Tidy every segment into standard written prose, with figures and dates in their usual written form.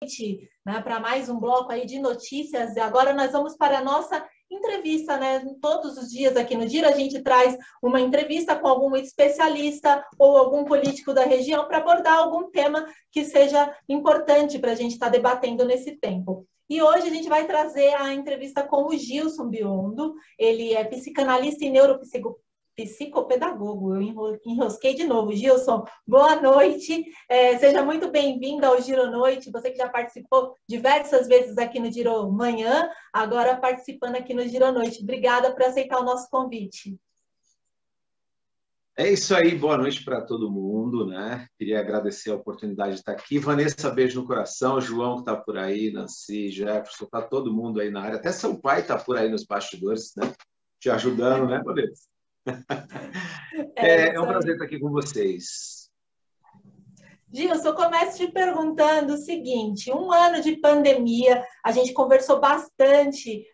noite, né, para mais um bloco aí de notícias. E agora nós vamos para a nossa entrevista, né? Todos os dias aqui no Giro a gente traz uma entrevista com algum especialista ou algum político da região para abordar algum tema que seja importante para a gente estar debatendo nesse tempo. E hoje a gente vai trazer a entrevista com o Gilson Biondo. Ele é psicanalista e neuropsicopedagogo. Eu enrosquei de novo. Gilson, boa noite. Seja muito bem-vindo ao Giro Noite. Você que já participou diversas vezes aqui no Giro Manhã, agora participando aqui no Giro Noite. Obrigada por aceitar o nosso convite. É isso aí, boa noite para todo mundo, né? Queria agradecer a oportunidade de estar aqui. Vanessa, beijo no coração. João, que está por aí, Nancy, Jefferson, está todo mundo aí na área. Até seu pai está por aí nos bastidores, né? Te ajudando, né, Vanessa? É um prazer estar aqui com vocês. Gilson, eu começo te perguntando o seguinte: um ano de pandemia, a gente conversou bastante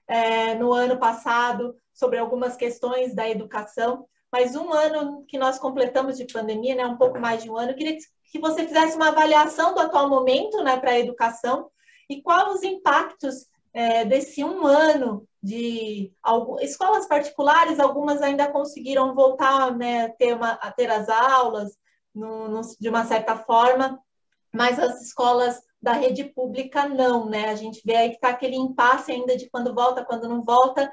no ano passado sobre algumas questões da educação, mas um ano que nós completamos de pandemia, né, um pouco mais de um ano, eu queria que você fizesse uma avaliação do atual momento, né, para a educação e quais os impactos desse um ano de escolas particulares. Algumas ainda conseguiram voltar, né, a ter as aulas de uma certa forma, mas as escolas da rede pública não, né? A gente vê aí que está aquele impasse ainda de quando volta, quando não volta.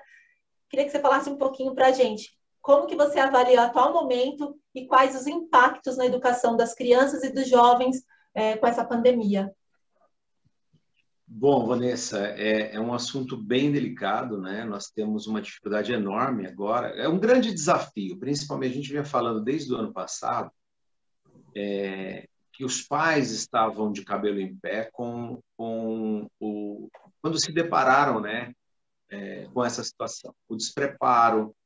Queria que você falasse um pouquinho para a gente. Como que você avalia o atual momento e quais os impactos na educação das crianças e dos jovens com essa pandemia? Bom, Vanessa, é um assunto bem delicado, né? Nós temos uma dificuldade enorme agora. É um grande desafio, principalmente a gente vinha falando desde o ano passado, que os pais estavam de cabelo em pé quando se depararam, né, com essa situação. O despreparo,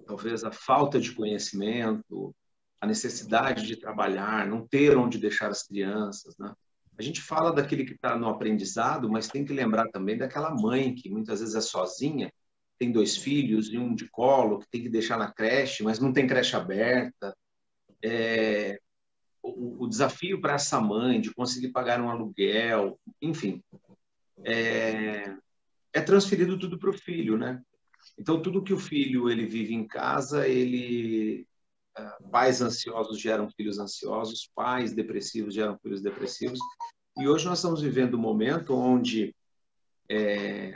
talvez a falta de conhecimento, a necessidade de trabalhar, não ter onde deixar as crianças, né? A gente fala daquele que está no aprendizado, mas tem que lembrar também daquela mãe que muitas vezes é sozinha, tem 2 filhos e um de colo, que tem que deixar na creche, mas não tem creche aberta. O desafio para essa mãe de conseguir pagar um aluguel, enfim, é transferido tudo para o filho, né? Então, tudo que o filho ele vive em casa, pais ansiosos geram filhos ansiosos, pais depressivos geram filhos depressivos. E hoje nós estamos vivendo um momento onde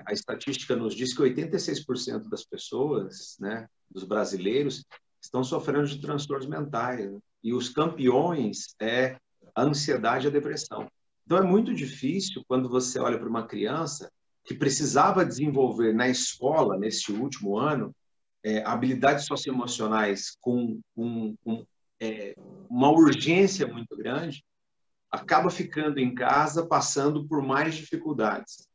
a estatística nos diz que 86% das pessoas, né, dos brasileiros, estão sofrendo de transtornos mentais. E os campeões é a ansiedade e a depressão. Então, é muito difícil quando você olha para uma criança que precisava desenvolver na escola, nesse último ano, habilidades socioemocionais com uma urgência muito grande, acaba ficando em casa, passando por mais dificuldades.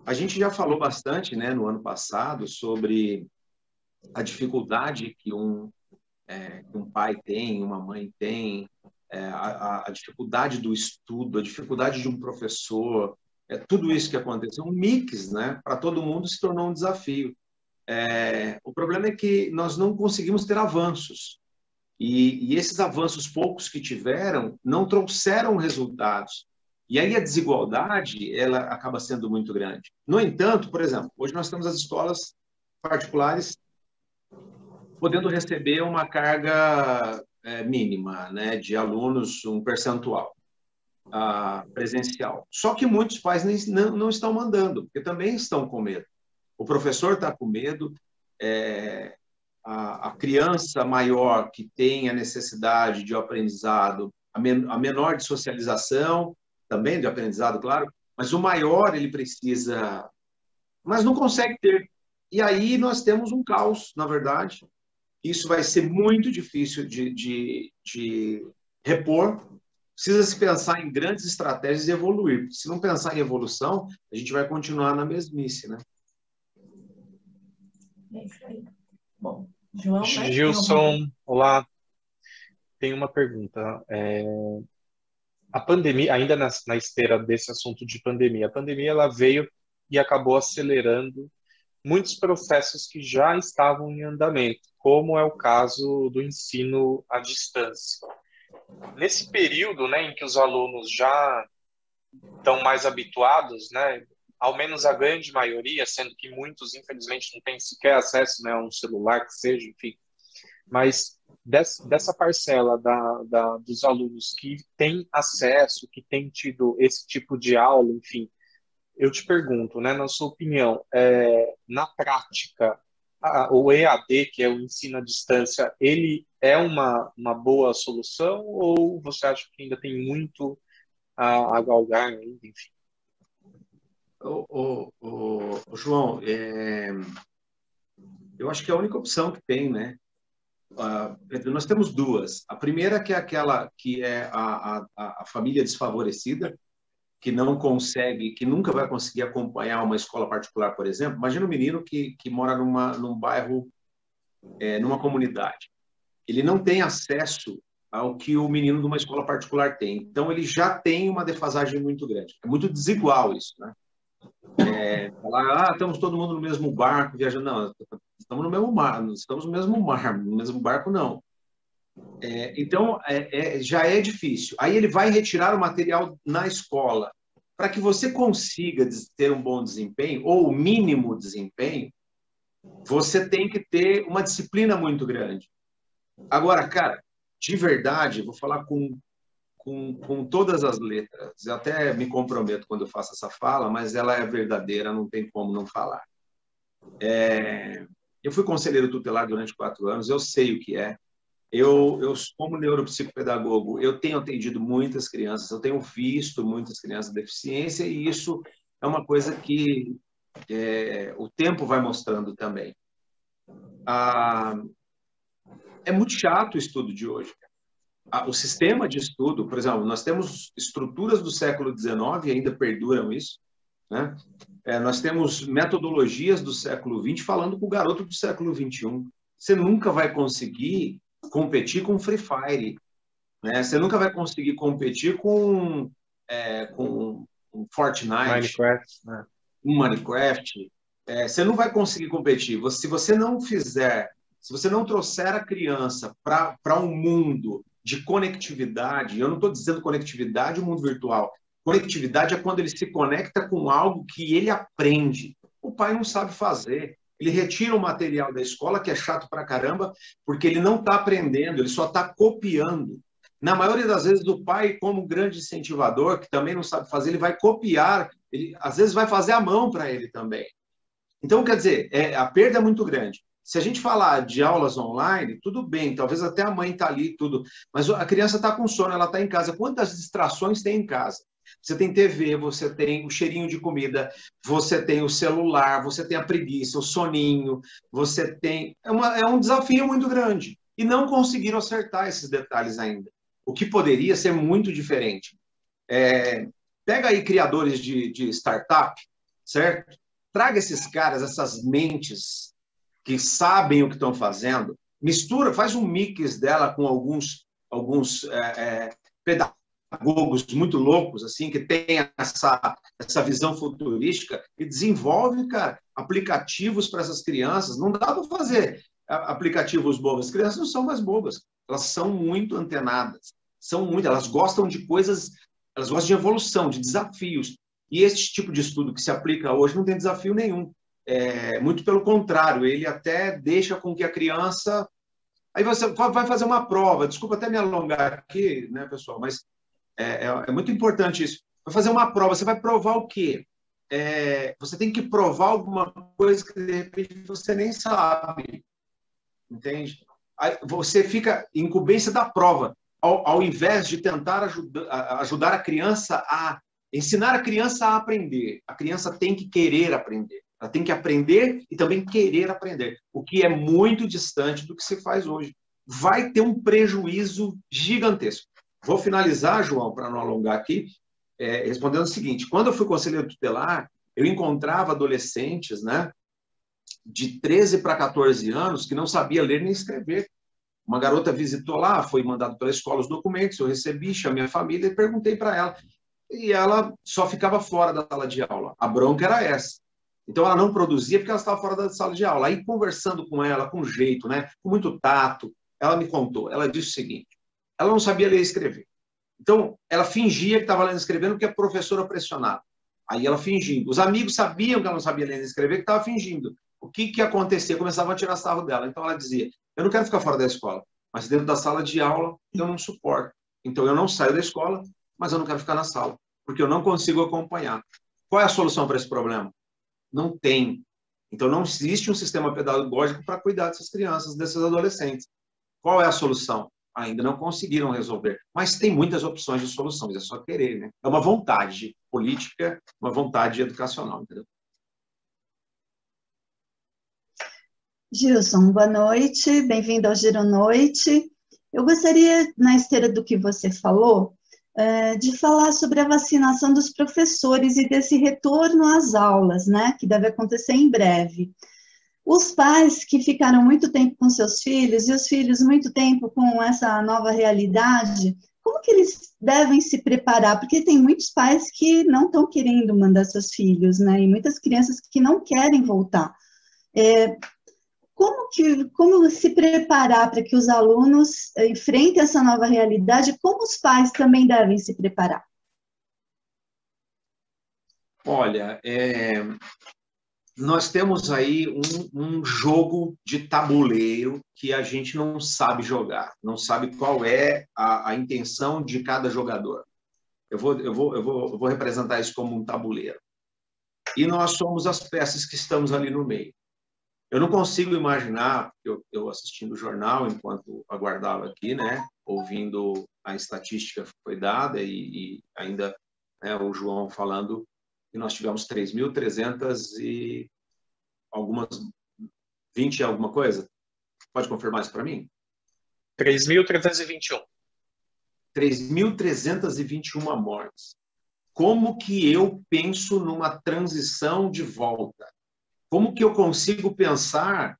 A gente já falou bastante, né, no ano passado sobre a dificuldade que um pai tem, uma mãe tem, a dificuldade do estudo, a dificuldade de um professor, tudo isso que aconteceu, um mix, né, para todo mundo se tornou um desafio. O problema é que nós não conseguimos ter avanços. E esses avanços poucos que tiveram não trouxeram resultados. E aí a desigualdade ela acaba sendo muito grande. No entanto, por exemplo, hoje nós temos as escolas particulares podendo receber uma carga mínima, né, de alunos, um percentual presencial. Só que muitos pais não estão mandando, porque também estão com medo. O professor está com medo, a criança maior que tem a necessidade de aprendizado, a menor de socialização, também de aprendizado, claro, mas o maior ele precisa, mas não consegue ter. E aí nós temos um caos, na verdade. Isso vai ser muito difícil de repor. Precisa se pensar em grandes estratégias e evoluir. Porque se não pensar em evolução, a gente vai continuar na mesmice, né? É isso aí. Bom, João, né? Gilson, olá. Tem uma pergunta. A pandemia, ainda na esteira desse assunto de pandemia, a pandemia ela veio e acabou acelerando muitos processos que já estavam em andamento, como é o caso do ensino à distância. Nesse período, né, em que os alunos já estão mais habituados, né? Ao menos a grande maioria, sendo que muitos, infelizmente, não têm sequer acesso, né, a um celular que seja, enfim. Mas dessa parcela dos alunos que têm acesso, que têm tido esse tipo de aula, enfim, eu te pergunto, né, na sua opinião, na prática, o EAD, que é o ensino à distância, ele é uma boa solução ou você acha que ainda tem muito a galgar ainda, enfim? João, eu acho que é a única opção que tem, né? Nós temos duas. A primeira que é aquela que é a família desfavorecida, que não consegue, que nunca vai conseguir acompanhar uma escola particular, por exemplo. Imagina um menino que mora num bairro, numa comunidade. Ele não tem acesso ao que o menino de uma escola particular tem. Então, ele já tem uma defasagem muito grande. É muito desigual isso, né? Falar, estamos todo mundo no mesmo barco, viajando. Não, estamos no mesmo mar, não estamos no mesmo mar, no mesmo barco, não. Então, já é difícil. Aí ele vai retirar o material na escola. Para que você consiga ter um bom desempenho, ou o mínimo desempenho, você tem que ter uma disciplina muito grande. Agora, cara, de verdade, vou falar com todas as letras. Eu até me comprometo quando eu faço essa fala, mas ela é verdadeira, não tem como não falar. Eu fui conselheiro tutelar durante 4 anos, eu sei o que é. Eu, como neuropsicopedagogo, eu tenho atendido muitas crianças, eu tenho visto muitas crianças com deficiência, e isso é uma coisa que o tempo vai mostrando também. É muito chato o estudo de hoje. O sistema de estudo, por exemplo, nós temos estruturas do século XIX e ainda perduram isso, né? Nós temos metodologias do século XX falando com o garoto do século XXI. Você nunca vai conseguir competir com Free Fire, né? Você nunca vai conseguir competir com Fortnite, Minecraft, né? Minecraft. Você não vai conseguir competir. Se você não trouxer a criança para um mundo de conectividade, eu não estou dizendo conectividade o mundo virtual. Conectividade é quando ele se conecta com algo que ele aprende. O pai não sabe fazer. Ele retira o material da escola, que é chato pra caramba, porque ele não está aprendendo, ele só está copiando. Na maioria das vezes, o pai, como grande incentivador, que também não sabe fazer, ele vai copiar, ele às vezes vai fazer a mão para ele também. Então, quer dizer, a perda é muito grande. Se a gente falar de aulas online, tudo bem, talvez até a mãe está ali, tudo, mas a criança está com sono, ela está em casa. Quantas distrações tem em casa? Você tem TV, você tem o cheirinho de comida, você tem o celular, você tem a preguiça, o soninho, você tem... É um desafio muito grande. E não conseguiram acertar esses detalhes ainda. O que poderia ser muito diferente. Pega aí criadores de startup, certo? Traga esses caras, essas mentes que sabem o que estão fazendo, mistura, faz um mix dela com alguns pedagogos muito loucos, assim, que tem essa visão futurística, e desenvolve, cara, aplicativos para essas crianças. Não dá para fazer aplicativos bobos. As crianças não são mais bobas, elas são muito antenadas, elas gostam de coisas, elas gostam de evolução, de desafios. E esse tipo de estudo que se aplica hoje não tem desafio nenhum. Muito pelo contrário, ele até deixa com que a criança... Aí você vai fazer uma prova, desculpa até me alongar aqui, né, pessoal, mas é muito importante isso. Vai fazer uma prova, você vai provar o quê? Você tem que provar alguma coisa que, de repente, você nem sabe, entende? Aí você fica em incumbência da prova, ao invés de tentar ajudar a criança ensinar a criança a aprender. A criança tem que querer aprender. Ela tem que aprender e também querer aprender, o que é muito distante do que se faz hoje. Vai ter um prejuízo gigantesco. Vou finalizar, João, para não alongar aqui, respondendo o seguinte: quando eu fui conselheiro tutelar, eu encontrava adolescentes, né, de 13 para 14 anos que não sabia ler nem escrever. Uma garota visitou lá, foi mandado pela escola os documentos, eu recebi, chamei a família e perguntei para ela. E ela só ficava fora da sala de aula. A bronca era essa. Então, ela não produzia porque ela estava fora da sala de aula. Aí, conversando com ela, com jeito, né, com muito tato, ela me contou. Ela disse o seguinte: ela não sabia ler e escrever. Então, ela fingia que estava lendo e escrevendo porque a professora pressionava. Aí ela fingindo. Os amigos sabiam que ela não sabia ler e escrever, que estava fingindo. O que acontecia? Começavam a tirar sarro dela. Então ela dizia, eu não quero ficar fora da escola, mas dentro da sala de aula eu não suporto. Então eu não saio da escola, mas eu não quero ficar na sala, porque eu não consigo acompanhar. Qual é a solução para esse problema? Não tem. Então não existe um sistema pedagógico para cuidar dessas crianças, desses adolescentes. Qual é a solução? Ainda não conseguiram resolver. Mas tem muitas opções de soluções, é só querer, né? É uma vontade política, uma vontade educacional, entendeu? Gilson, boa noite, bem-vindo ao Giro Noite. Eu gostaria, na esteira do que você falou, de falar sobre a vacinação dos professores e desse retorno às aulas, né, que deve acontecer em breve. Os pais que ficaram muito tempo com seus filhos e os filhos muito tempo com essa nova realidade, como que eles devem se preparar? Porque tem muitos pais que não estão querendo mandar seus filhos, né? E muitas crianças que não querem voltar. Como se preparar para que os alunos enfrentem essa nova realidade? Como os pais também devem se preparar? Olha, nós temos aí um jogo de tabuleiro que a gente não sabe jogar, não sabe qual é a intenção de cada jogador. Eu vou representar isso como um tabuleiro. E nós somos as peças que estamos ali no meio. Eu não consigo imaginar, eu assistindo o jornal enquanto aguardava aqui, né, ouvindo a estatística que foi dada e ainda, né, o João falando que nós tivemos 3.300 e algumas 20 alguma coisa. Pode confirmar isso para mim? 3.321. 3.321 mortes. Como que eu penso numa transição de volta? Como que eu consigo pensar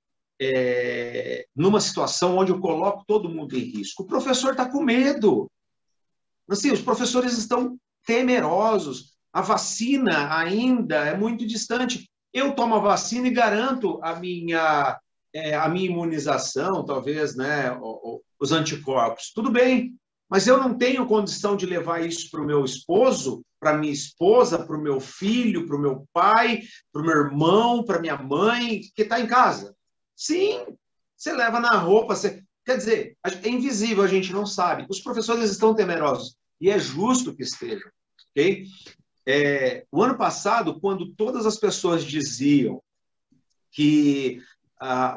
numa situação onde eu coloco todo mundo em risco? O professor está com medo. Assim, os professores estão temerosos. A vacina ainda é muito distante. Eu tomo a vacina e garanto a minha imunização, talvez, né, os anticorpos. Tudo bem, mas eu não tenho condição de levar isso para o meu esposo, para minha esposa, para o meu filho, para o meu pai, para o meu irmão, para minha mãe, que está em casa. Sim, você leva na roupa. Quer dizer, é invisível, a gente não sabe. Os professores estão temerosos, e é justo que estejam. Okay? O ano passado, quando todas as pessoas diziam que,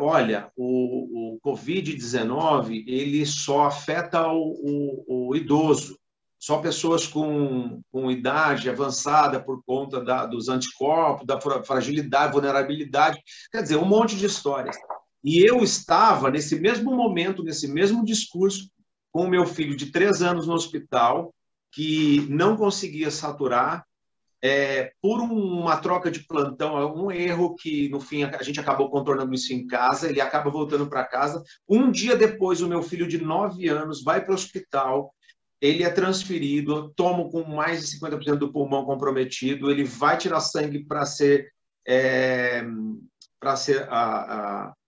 olha, o Covid-19 ele só afeta o idoso, só pessoas com idade avançada por conta dos anticorpos, da fragilidade, vulnerabilidade, quer dizer, um monte de histórias. E eu estava, nesse mesmo momento, nesse mesmo discurso, com o meu filho de 3 anos no hospital, que não conseguia saturar, por uma troca de plantão, um erro que, no fim, a gente acabou contornando isso em casa, ele acaba voltando para casa. Um dia depois, o meu filho de 9 anos vai para o hospital, ele é transferido, tomo com mais de 50% do pulmão comprometido, ele vai tirar sangue para ser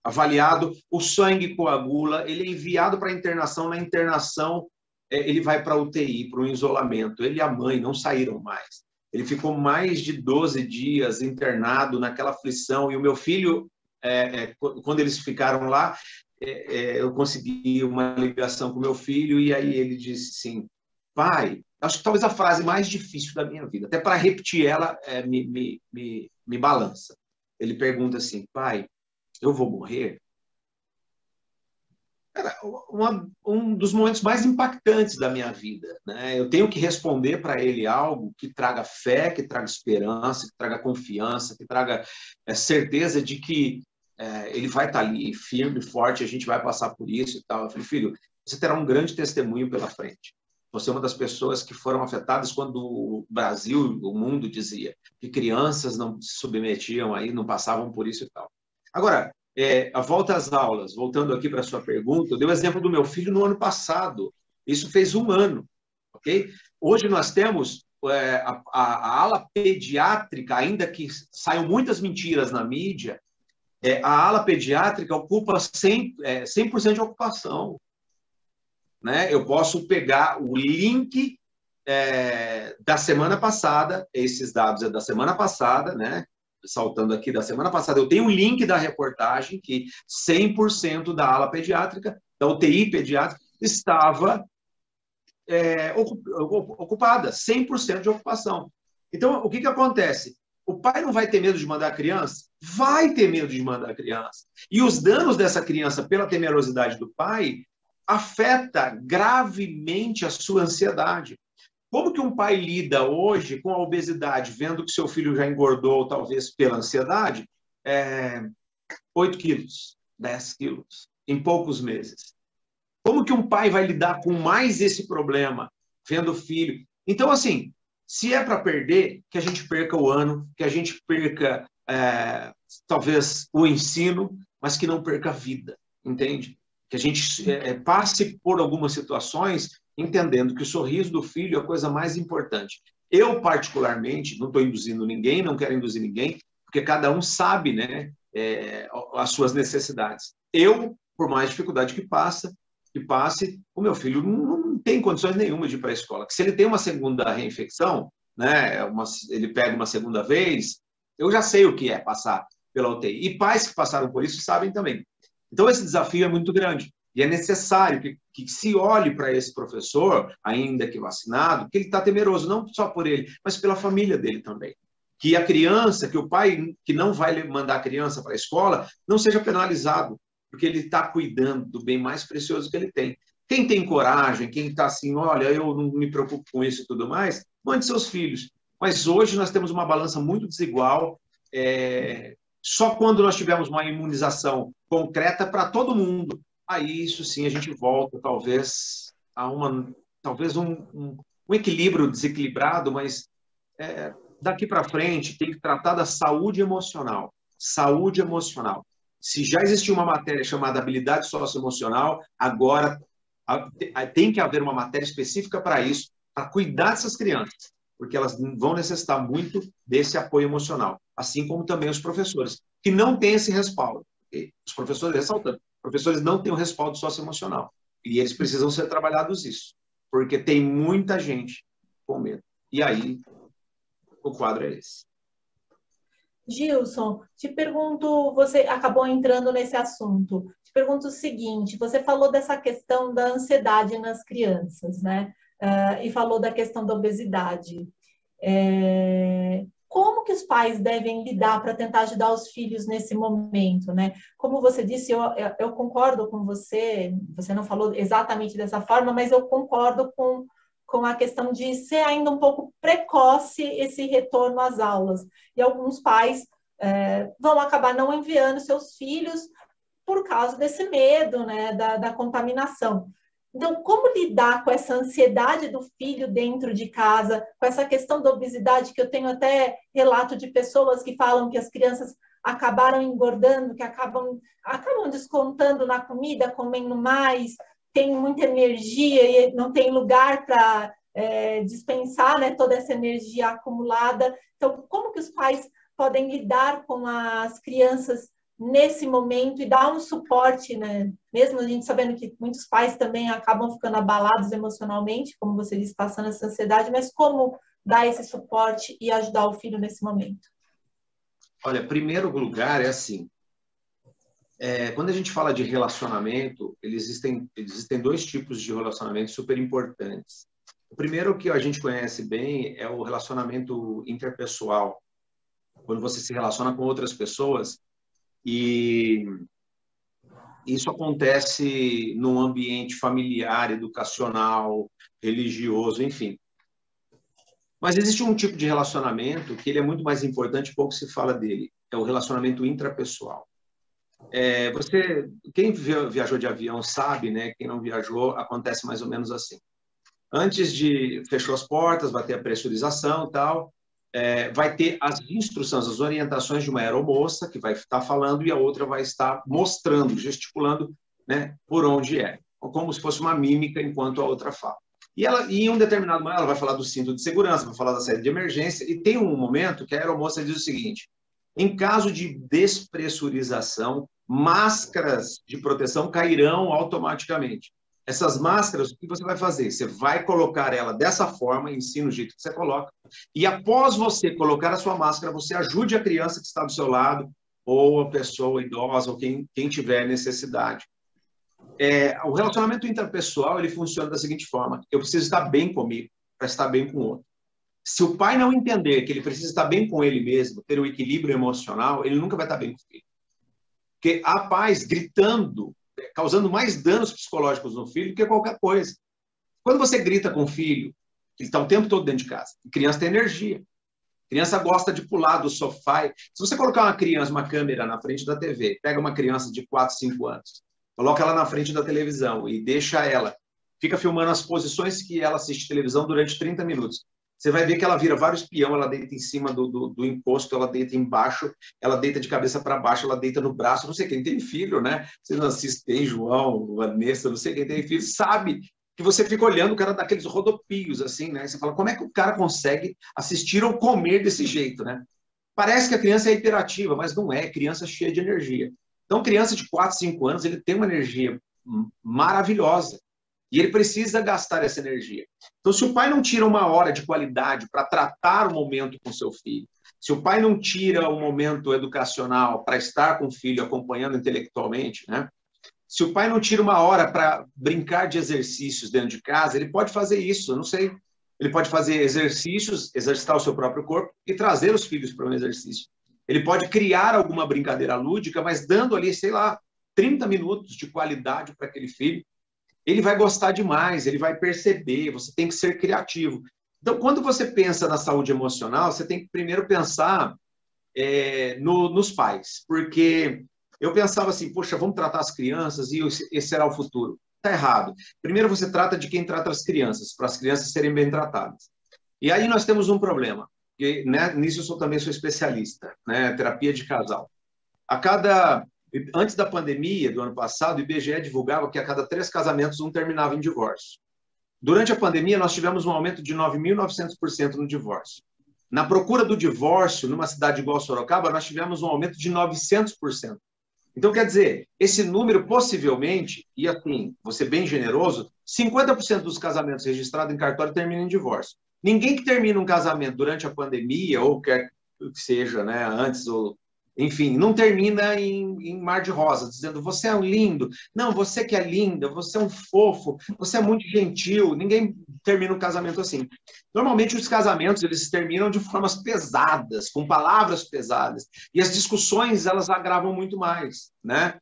avaliado, o sangue coagula, ele é enviado para a internação, na internação ele vai para a UTI, para o isolamento. Ele e a mãe não saíram mais. Ele ficou mais de 12 dias internado naquela aflição, e o meu filho, quando eles ficaram lá, eu consegui uma ligação com o meu filho, e aí ele disse assim, pai, acho que talvez a frase mais difícil da minha vida, até para repetir ela, me balança. Ele pergunta assim, pai, eu vou morrer? Era um dos momentos mais impactantes da minha vida, né? Eu tenho que responder para ele algo que traga fé, que traga esperança, que traga confiança, que traga certeza de que ele vai estar ali firme, forte, a gente vai passar por isso e tal. Eu falei, filho, você terá um grande testemunho pela frente. Você é uma das pessoas que foram afetadas quando o Brasil, o mundo dizia que crianças não se submetiam aí, não passavam por isso e tal. Agora, a volta às aulas, voltando aqui para a sua pergunta, eu dei o exemplo do meu filho no ano passado. Isso fez 1 ano, ok? Hoje nós temos a ala pediátrica, ainda que saiam muitas mentiras na mídia, a ala pediátrica ocupa 100% de ocupação. Né? Eu posso pegar o link da semana passada, esses dados é da semana passada, né? Saltando aqui da semana passada, eu tenho um link da reportagem que 100% da ala pediátrica, da UTI pediátrica, estava ocupada, 100% de ocupação. Então, o que acontece? O pai não vai ter medo de mandar a criança? Vai ter medo de mandar a criança. E os danos dessa criança pela temerosidade do pai afeta gravemente a sua ansiedade. Como que um pai lida hoje com a obesidade, vendo que seu filho já engordou, talvez pela ansiedade, 8 quilos, 10 quilos, em poucos meses? Como que um pai vai lidar com mais esse problema, vendo o filho? Então, assim, se é para perder, que a gente perca o ano, que a gente perca, talvez, o ensino, mas que não perca a vida, entende? Que a gente passe por algumas situações entendendo que o sorriso do filho é a coisa mais importante. Eu, particularmente, não estou induzindo ninguém, não quero induzir ninguém, porque cada um sabe, né, as suas necessidades. Eu, por mais dificuldade que passe, o meu filho não tem condições nenhuma de ir para a escola. Se ele tem uma segunda reinfecção, né, ele pega uma segunda vez, eu já sei o que é passar pela UTI. E pais que passaram por isso sabem também. Então, esse desafio é muito grande. E é necessário que se olhe para esse professor, ainda que vacinado, que ele está temeroso, não só por ele, mas pela família dele também. Que a criança, que o pai que não vai mandar a criança para a escola, não seja penalizado, porque ele está cuidando do bem mais precioso que ele tem. Quem tem coragem, quem está assim, olha, eu não me preocupo com isso e tudo mais, mande seus filhos. Mas hoje nós temos uma balança muito desigual. Só quando nós tivermos uma imunização concreta para todo mundo, aí isso sim a gente volta talvez a um equilíbrio desequilibrado, mas daqui para frente tem que tratar da saúde emocional. Saúde emocional. Se já existia uma matéria chamada habilidade socioemocional, agora tem que haver uma matéria específica para isso, para cuidar dessas crianças, porque elas vão necessitar muito desse apoio emocional, assim como também os professores, que não têm esse respaldo. Os professores, ressaltando, professores não têm o respaldo socioemocional, e eles precisam ser trabalhados isso, porque tem muita gente com medo. E aí, o quadro é esse. Gilson, te pergunto, você acabou entrando nesse assunto, te pergunto o seguinte, você falou dessa questão da ansiedade nas crianças, né? E falou da questão da obesidade. Como que os pais devem lidar para tentar ajudar os filhos nesse momento, né? Como você disse, eu concordo com você, você não falou exatamente dessa forma, mas eu concordo com a questão de ser ainda um pouco precoce esse retorno às aulas. E alguns pais vão acabar não enviando seus filhos por causa desse medo, né, da contaminação. Então, como lidar com essa ansiedade do filho dentro de casa, com essa questão da obesidade, que eu tenho até relato de pessoas que falam que as crianças acabaram engordando, que acabam descontando na comida, comendo mais, tem muita energia e não tem lugar para dispensar, né, toda essa energia acumulada. Então, como que os pais podem lidar com as crianças nesse momento e dar um suporte, né? Mesmo a gente sabendo que muitos pais também acabam ficando abalados emocionalmente, como você disse, passando essa ansiedade, mas como dar esse suporte e ajudar o filho nesse momento? Olha, primeiro lugar é assim, quando a gente fala de relacionamento, existem dois tipos de relacionamentos super importantes. O primeiro, que a gente conhece bem, é o relacionamento interpessoal, quando você se relaciona com outras pessoas, e isso acontece num ambiente familiar, educacional, religioso, enfim. Mas existe um tipo de relacionamento que ele é muito mais importante, pouco se fala dele, é o relacionamento intrapessoal. Quem viajou de avião sabe, né? Quem não viajou, acontece mais ou menos assim. Antes fechou as portas, vai ter a pressurização e tal, vai ter as instruções, as orientações de uma aeromoça que vai estar falando e a outra vai estar mostrando, gesticulando, né, por onde é, como se fosse uma mímica enquanto a outra fala. E em um determinado momento, ela vai falar do cinto de segurança, vai falar da saída de emergência, e tem um momento que a aeromoça diz o seguinte: em caso de despressurização, máscaras de proteção cairão automaticamente. Essas máscaras, o que você vai fazer? Você vai colocar ela dessa forma, ensina o jeito que você coloca, e após você colocar a sua máscara, você ajude a criança que está do seu lado, ou a pessoa idosa, ou quem tiver necessidade. O relacionamento interpessoal, ele funciona da seguinte forma: eu preciso estar bem comigo para estar bem com o outro. Se o pai não entender que ele precisa estar bem com ele mesmo, ter um equilíbrio emocional, ele nunca vai estar bem com o filho. Porque há pais gritando, causando mais danos psicológicos no filho do que qualquer coisa. Quando você grita com o filho, ele está o tempo todo dentro de casa. A criança tem energia. A criança gosta de pular do sofá. Se você colocar uma câmera na frente da TV, pega uma criança de 4, 5 anos, coloca ela na frente da televisão e deixa ela, fica filmando as posições que ela assiste televisão durante 30 minutos. Você vai ver que ela vira vários peão, ela deita em cima do encosto, ela deita embaixo, ela deita de cabeça para baixo, ela deita no braço. Não sei quem tem filho, né? Vocês não assistem, João, Vanessa, não sei quem tem filho, sabe que você fica olhando o cara daqueles rodopios, assim, né? Você fala, como é que o cara consegue assistir ou comer desse jeito, né? Parece que a criança é hiperativa, mas não é, criança cheia de energia. Então, criança de 4, 5 anos, ele tem uma energia maravilhosa. E ele precisa gastar essa energia. Então, se o pai não tira uma hora de qualidade para tratar o momento com seu filho, se o pai não tira um momento educacional para estar com o filho, acompanhando intelectualmente, né? Se o pai não tira uma hora para brincar de exercícios dentro de casa, ele pode fazer isso, eu não sei. Ele pode fazer exercícios, exercitar o seu próprio corpo e trazer os filhos para um exercício. Ele pode criar alguma brincadeira lúdica, mas dando ali, sei lá, 30 minutos de qualidade para aquele filho. Ele vai gostar demais, ele vai perceber, você tem que ser criativo. Então, quando você pensa na saúde emocional, você tem que primeiro pensar nos pais, porque eu pensava assim, poxa, vamos tratar as crianças e esse será o futuro. Está errado. Primeiro você trata de quem trata as crianças, para as crianças serem bem tratadas. E aí nós temos um problema, e, né, nisso eu também sou especialista, né, terapia de casal. Antes da pandemia, do ano passado, o IBGE divulgava que a cada 3 casamentos, um terminava em divórcio. Durante a pandemia, nós tivemos um aumento de 9.900% no divórcio. Na procura do divórcio, numa cidade igual Sorocaba, nós tivemos um aumento de 900%. Então, quer dizer, esse número possivelmente, e assim, vou ser bem generoso, 50% dos casamentos registrados em cartório terminam em divórcio. Ninguém que termina um casamento durante a pandemia, ou quer que seja, né, antes ou... Enfim, não termina em mar de rosas, dizendo, você é um lindo, não, você que é linda, você é um fofo, você é muito gentil. Ninguém termina um casamento assim. Normalmente, os casamentos, eles terminam de formas pesadas, com palavras pesadas. E as discussões, elas agravam muito mais, né?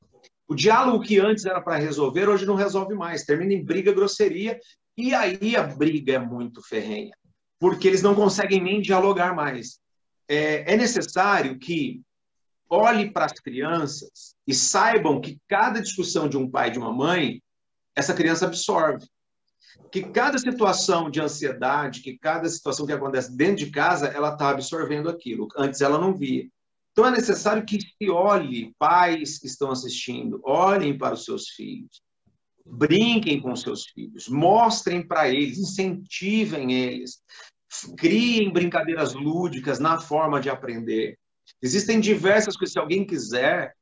O diálogo que antes era para resolver, hoje não resolve mais. Termina em briga, grosseria, e aí a briga é muito ferrenha, porque eles não conseguem nem dialogar mais. É necessário que olhe para as crianças e saibam que cada discussão de um pai e de uma mãe, essa criança absorve. Que cada situação de ansiedade, que cada situação que acontece dentro de casa, ela está absorvendo aquilo. Antes ela não via. Então é necessário que se olhe, pais que estão assistindo, olhem para os seus filhos, brinquem com os seus filhos, mostrem para eles, incentivem eles, criem brincadeiras lúdicas na forma de aprender. Existem diversas coisas, se alguém quiser,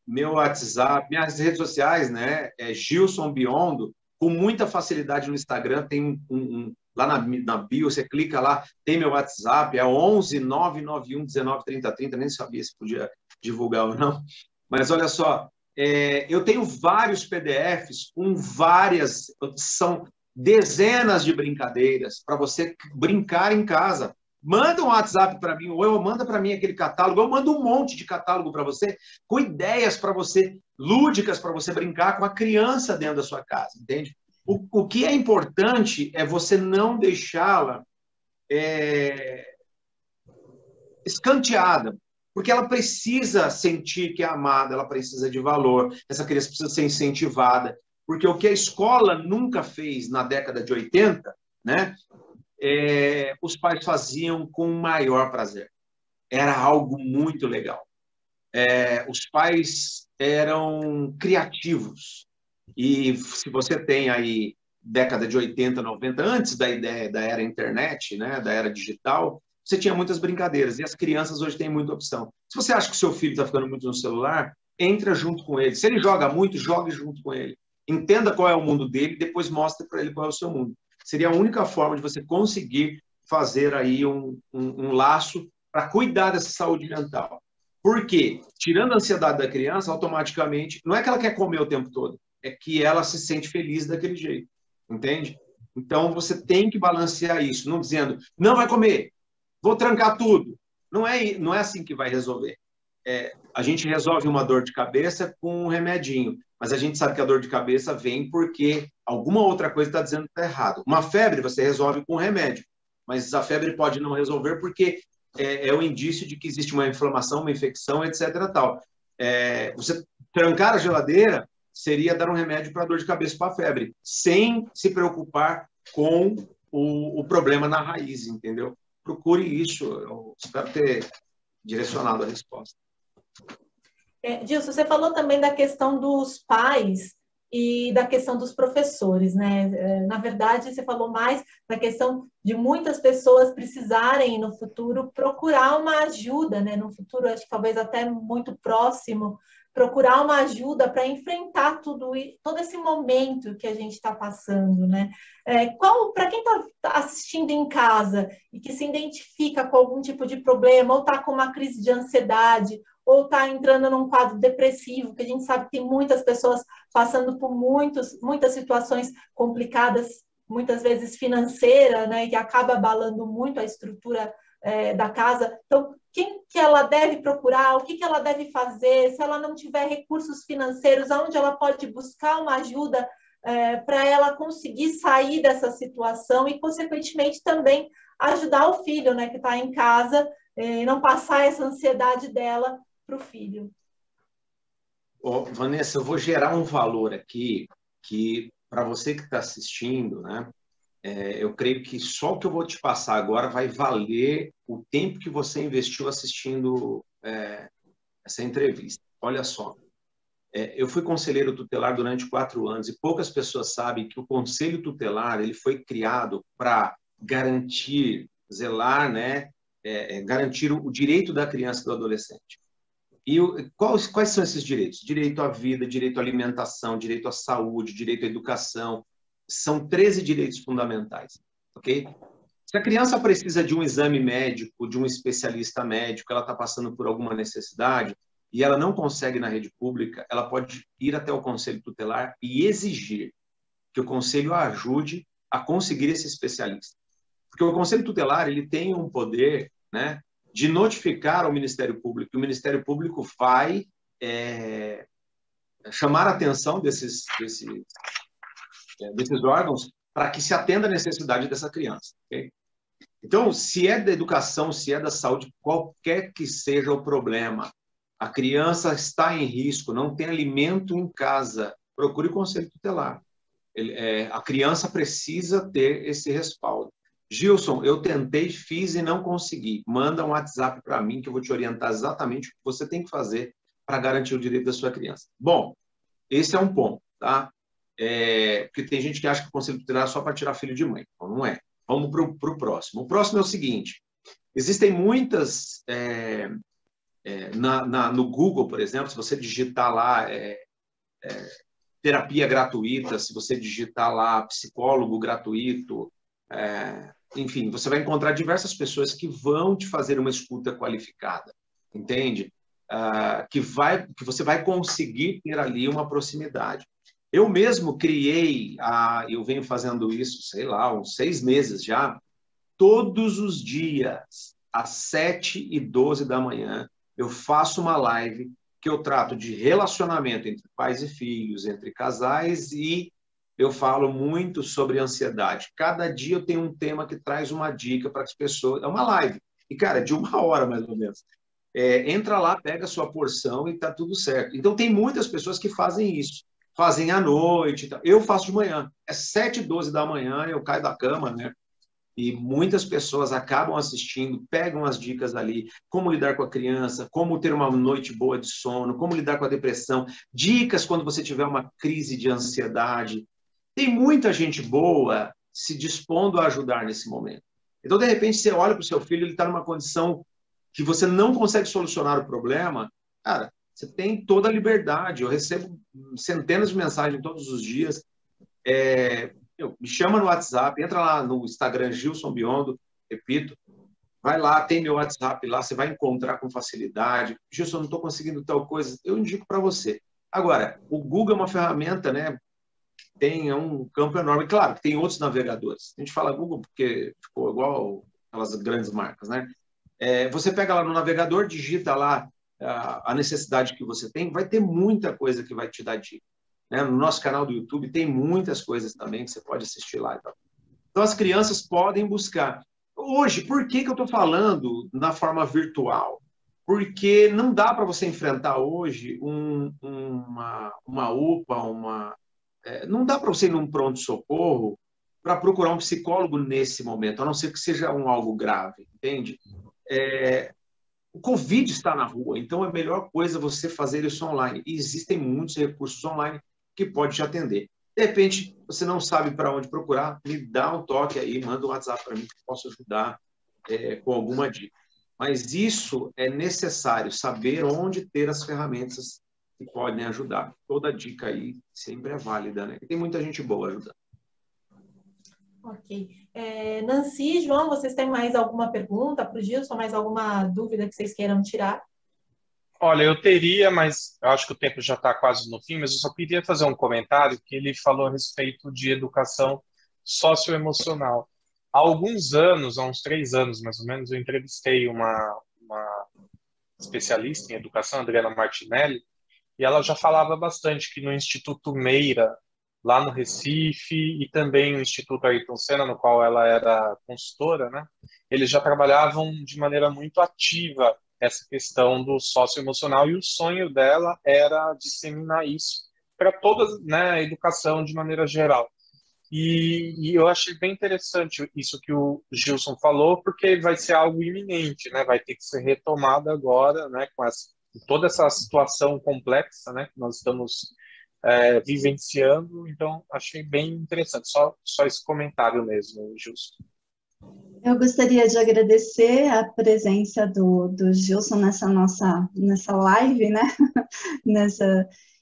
meu WhatsApp, minhas redes sociais, né, Gilson Biondo, com muita facilidade no Instagram, tem lá na bio, você clica lá, tem meu WhatsApp, é 11 991 19 30 30, nem sabia se podia divulgar ou não, mas olha só, eu tenho vários PDFs com são dezenas de brincadeiras para você brincar em casa. Manda um WhatsApp para mim, ou manda para mim aquele catálogo, eu mando um monte de catálogo para você, com ideias para você, lúdicas para você brincar com a criança dentro da sua casa, entende? O que é importante é você não deixá-la escanteada, porque ela precisa sentir que é amada, ela precisa de valor, essa criança precisa ser incentivada, porque o que a escola nunca fez na década de 80, né? Os pais faziam com o maior prazer. Era algo muito legal. Os pais eram criativos. E se você tem aí década de 80, 90, antes da ideia da era internet, né, da era digital, você tinha muitas brincadeiras. E as crianças hoje têm muita opção. Se você acha que o seu filho está ficando muito no celular, entra junto com ele. Se ele joga muito, jogue junto com ele. Entenda qual é o mundo dele, depois mostre para ele qual é o seu mundo. Seria a única forma de você conseguir fazer aí um laço para cuidar dessa saúde mental. Por quê? Tirando a ansiedade da criança, automaticamente, não é que ela quer comer o tempo todo, é que ela se sente feliz daquele jeito, entende? Então, você tem que balancear isso, não dizendo, não vai comer, vou trancar tudo. Não é assim que vai resolver. A gente resolve uma dor de cabeça com um remedinho, mas a gente sabe que a dor de cabeça vem porque alguma outra coisa está dizendo que está errado. Uma febre você resolve com um remédio, mas a febre pode não resolver porque é o indício de que existe uma inflamação, uma infecção, etc. Tal. Você trancar a geladeira seria dar um remédio para a dor de cabeça, para a febre, sem se preocupar com o problema na raiz, entendeu? Procure isso, eu espero ter direcionado a resposta. Gilson, você falou também da questão dos pais e da questão dos professores, né? Na verdade, você falou mais da questão de muitas pessoas precisarem, no futuro, procurar uma ajuda, né? No futuro, acho que talvez até muito próximo, procurar uma ajuda para enfrentar todo esse momento que a gente está passando, né? Para quem está assistindo em casa e que se identifica com algum tipo de problema, ou está com uma crise de ansiedade, ou está entrando num quadro depressivo, que a gente sabe que tem muitas pessoas passando por muitas situações complicadas, muitas vezes financeira, né, que acaba abalando muito a estrutura da casa. Então, quem que ela deve procurar, o que ela deve fazer, se ela não tiver recursos financeiros, aonde ela pode buscar uma ajuda para ela conseguir sair dessa situação e, consequentemente, também ajudar o filho, né, que está em casa, e não passar essa ansiedade dela para o filho. Vanessa, eu vou gerar um valor aqui que, para você que está assistindo, né, eu creio que só o que eu vou te passar agora vai valer o tempo que você investiu assistindo essa entrevista. Olha só, eu fui conselheiro tutelar durante 4 anos e poucas pessoas sabem que o conselho tutelar ele foi criado para garantir, zelar, né, garantir o direito da criança e do adolescente. E quais são esses direitos? Direito à vida, direito à alimentação, direito à saúde, direito à educação. São 13 direitos fundamentais, ok? Se a criança precisa de um exame médico, de um especialista médico, ela está passando por alguma necessidade e ela não consegue na rede pública, ela pode ir até o conselho tutelar e exigir que o conselho a ajude a conseguir esse especialista. Porque o conselho tutelar ele tem um poder, né, de notificar ao Ministério Público, e o Ministério Público vai chamar a atenção desses órgãos para que se atenda à necessidade dessa criança. Okay? Então, se é da educação, se é da saúde, qualquer que seja o problema, a criança está em risco, não tem alimento em casa, procure o conselho tutelar. A criança precisa ter esse respaldo. Gilson, eu tentei, fiz e não consegui. Manda um WhatsApp para mim que eu vou te orientar exatamente o que você tem que fazer para garantir o direito da sua criança. Bom, esse é um ponto, tá? Porque tem gente que acha que o conselho tutelar é só para tirar filho de mãe. Então, não é. Vamos para o próximo. O próximo é o seguinte. Existem muitas... no Google, por exemplo, se você digitar lá terapia gratuita, se você digitar lá psicólogo gratuito... enfim, você vai encontrar diversas pessoas que vão te fazer uma escuta qualificada, entende? Que você vai conseguir ter ali uma proximidade. Eu mesmo criei, eu venho fazendo isso, sei lá, uns 6 meses já, todos os dias, às 7h12 da manhã, eu faço uma live que eu trato de relacionamento entre pais e filhos, entre casais e eu falo muito sobre ansiedade. Cada dia eu tenho um tema que traz uma dica para as pessoas. É uma live. E, cara, de 1 hora, mais ou menos. Entra lá, pega a sua porção e tá tudo certo. Então, tem muitas pessoas que fazem isso. Fazem à noite. Eu faço de manhã. É 7h12 da manhã, eu caio da cama, né? E muitas pessoas acabam assistindo, pegam as dicas ali, como lidar com a criança, como ter uma noite boa de sono, como lidar com a depressão, dicas quando você tiver uma crise de ansiedade. Tem muita gente boa se dispondo a ajudar nesse momento. Então, de repente, você olha para o seu filho, ele está numa condição que você não consegue solucionar o problema. Cara, Você tem toda a liberdade. Eu recebo centenas de mensagens todos os dias. Me chama no WhatsApp, entra lá no Instagram Gilson Biondo, repito, vai lá, tem meu WhatsApp lá, você vai encontrar com facilidade. Gilson, não estou conseguindo tal coisa, eu indico para você. Agora, o Google é uma ferramenta, né? Tem um campo enorme. Claro que tem outros navegadores. A gente fala Google porque ficou igual aquelas grandes marcas, né? Você pega lá no navegador, digita lá a necessidade que você tem, vai ter muita coisa que vai te dar dica. Né? No nosso canal do YouTube tem muitas coisas também que você pode assistir lá. Então, as crianças podem buscar. Hoje, por que eu estou falando na forma virtual? Porque não dá para você enfrentar hoje uma UPA, não dá para você ir num pronto-socorro para procurar um psicólogo nesse momento, a não ser que seja algo grave, entende? O Covid está na rua, então é a melhor coisa você fazer isso online. E existem muitos recursos online que podem te atender. De repente, você não sabe para onde procurar, me dá um toque aí, manda um WhatsApp para mim que eu posso ajudar com alguma dica. Mas isso é necessário, saber onde ter as ferramentas que podem ajudar. Toda dica aí sempre é válida, né? E tem muita gente boa ajudando. Ok. Nancy, João, vocês têm mais alguma pergunta para o Gilson? Mais alguma dúvida que vocês queiram tirar? Olha, eu teria, mas eu acho que o tempo já está quase no fim, mas eu só queria fazer um comentário que ele falou a respeito de educação socioemocional. Há alguns anos, há uns 3 anos mais ou menos, eu entrevistei uma especialista em educação, Adriana Martinelli, e ela já falava bastante que no Instituto Meira, lá no Recife, e também no Instituto Ayrton Senna, no qual ela era consultora, né? Eles já trabalhavam de maneira muito ativa essa questão do socioemocional, e o sonho dela era disseminar isso para toda, né, a educação de maneira geral. E eu achei bem interessante isso que o Gilson falou, porque vai ser algo iminente, né? Vai ter que ser retomado agora, né, com toda essa situação complexa, né, que nós estamos vivenciando. Então, achei bem interessante. Só esse comentário mesmo, Gilson. Eu gostaria de agradecer a presença do Gilson nessa live, né?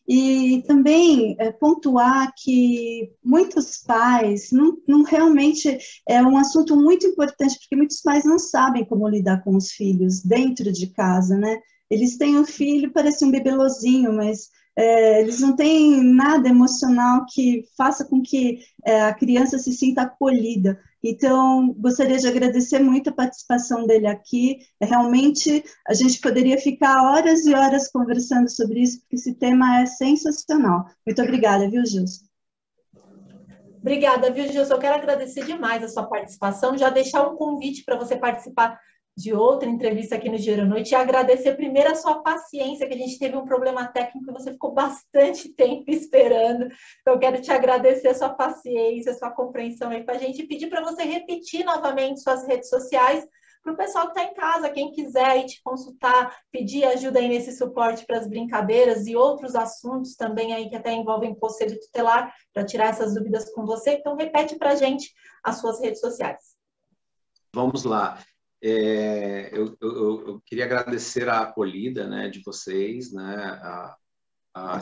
E também pontuar que muitos pais, não realmente é um assunto muito importante, porque muitos pais não sabem como lidar com os filhos dentro de casa, né? Eles têm um filho, parece um bebelozinho, mas eles não têm nada emocional que faça com que a criança se sinta acolhida. Então, gostaria de agradecer muito a participação dele aqui. Realmente, a gente poderia ficar horas e horas conversando sobre isso, porque esse tema é sensacional. Muito obrigada, viu, Gilson? Obrigada, viu, Gilson? Eu quero agradecer demais a sua participação, já deixar um convite para você participar de outra entrevista aqui no Giro à Noite e agradecer primeiro a sua paciência, que a gente teve um problema técnico e você ficou bastante tempo esperando. Então, eu quero te agradecer a sua paciência, a sua compreensão aí com a gente e pedir para você repetir novamente suas redes sociais para o pessoal que está em casa, quem quiser aí te consultar, pedir ajuda aí nesse suporte para as brincadeiras e outros assuntos também aí que até envolvem conselho tutelar, para tirar essas dúvidas com você. Então, repete para a gente as suas redes sociais. Vamos lá. Eu queria agradecer a acolhida, né, de vocês, né,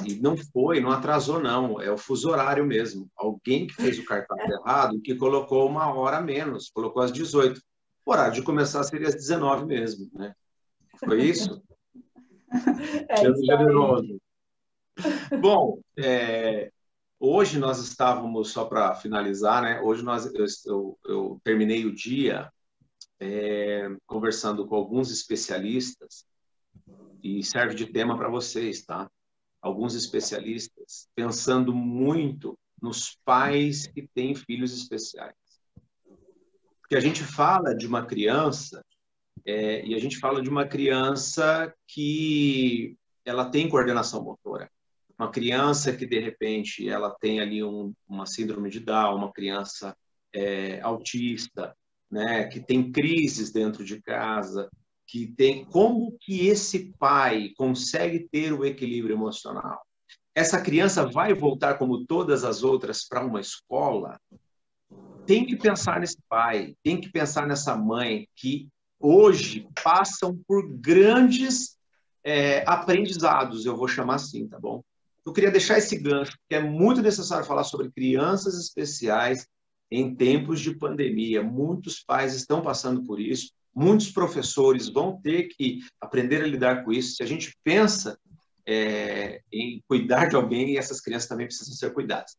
e não atrasou não, é o fuso horário mesmo, alguém que fez o cartaz errado, que colocou 1 hora a menos, colocou às 18, o horário de começar seria às 19 mesmo, né? Foi isso? Generoso. Bom, hoje nós estávamos, só para finalizar, né, hoje eu terminei o dia conversando com alguns especialistas, e serve de tema para vocês, tá? Alguns especialistas pensando muito nos pais que têm filhos especiais. Porque a gente fala de uma criança, e a gente fala de uma criança que ela tem coordenação motora. Uma criança que, de repente, ela tem ali uma síndrome de Down, uma criança autista, né, que tem crises dentro de casa, que tem como que esse pai consegue ter o equilíbrio emocional? Essa criança vai voltar como todas as outras para uma escola? Tem que pensar nesse pai, tem que pensar nessa mãe que hoje passam por grandes aprendizados, eu vou chamar assim, tá bom? Eu queria deixar esse gancho, porque é muito necessário falar sobre crianças especiais em tempos de pandemia. Muitos pais estão passando por isso, muitos professores vão ter que aprender a lidar com isso. Se a gente pensa em cuidar de alguém, essas crianças também precisam ser cuidadas.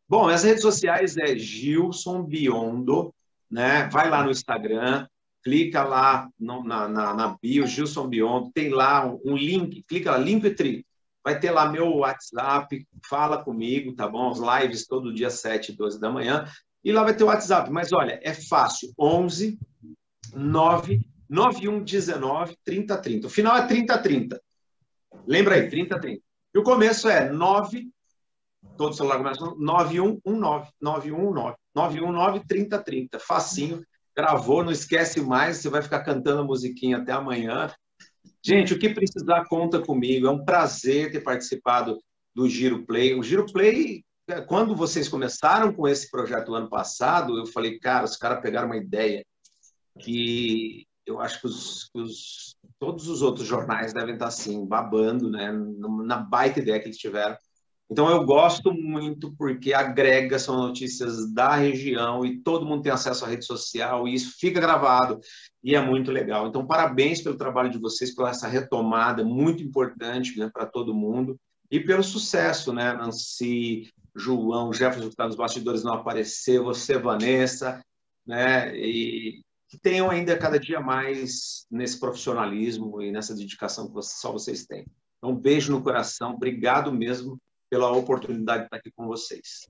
Bom, as redes sociais é Gilson Biondo, né? Vai lá no Instagram, clica lá na bio, Gilson Biondo, tem lá um link, clica lá, Linktree. Vai ter lá meu WhatsApp, fala comigo, tá bom? As lives todo dia 7 e 12 da manhã. E lá vai ter o WhatsApp. Mas olha, é fácil. 11 9 9119 3030. O final é 3030. Lembra aí, 3030. E o começo é 9, todo celular começa 9119, 919, 919 3030. Facinho. Gravou, não esquece mais, você vai ficar cantando a musiquinha até amanhã. Gente, o que precisar, conta comigo. É um prazer ter participado do Giro Play. O Giro Play, quando vocês começaram com esse projeto ano passado, eu falei, cara, os caras pegaram uma ideia que eu acho que todos os outros jornais devem estar assim, babando, né, na baita ideia que eles tiveram. Então, eu gosto muito porque agrega, são notícias da região e todo mundo tem acesso à rede social e isso fica gravado e é muito legal. Então, parabéns pelo trabalho de vocês, pela essa retomada muito importante, né, para todo mundo e pelo sucesso, né, Nancy, João, Jefferson, que está nos bastidores, não apareceu, você, Vanessa, né, e que tenham ainda cada dia mais nesse profissionalismo e nessa dedicação que só vocês têm. Então, um beijo no coração, obrigado mesmo pela oportunidade de estar aqui com vocês.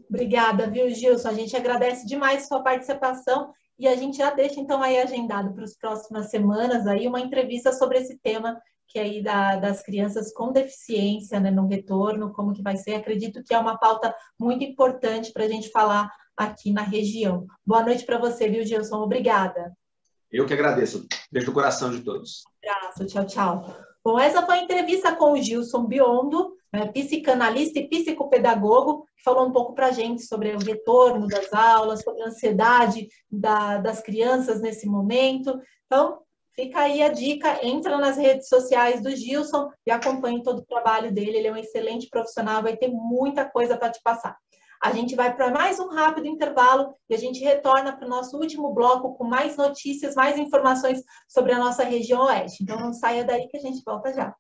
Obrigada, viu, Gilson? A gente agradece demais a sua participação e a gente já deixa, então, aí agendado para as próximas semanas aí uma entrevista sobre esse tema que é aí das crianças com deficiência, né, no retorno, como que vai ser. Acredito que é uma pauta muito importante para a gente falar aqui na região. Boa noite para você, viu, Gilson? Obrigada. Eu que agradeço. Beijo no coração de todos. Um abraço, tchau, tchau. Bom, essa foi a entrevista com o Gilson Biondo, psicanalista e psicopedagogo, que falou um pouco para a gente sobre o retorno das aulas, sobre a ansiedade das crianças nesse momento. Então, fica aí a dica, entra nas redes sociais do Gilson e acompanhe todo o trabalho dele. Ele é um excelente profissional, vai ter muita coisa para te passar. A gente vai para mais um rápido intervalo e a gente retorna para o nosso último bloco com mais notícias, mais informações sobre a nossa região oeste. Então, não saia daí que a gente volta já.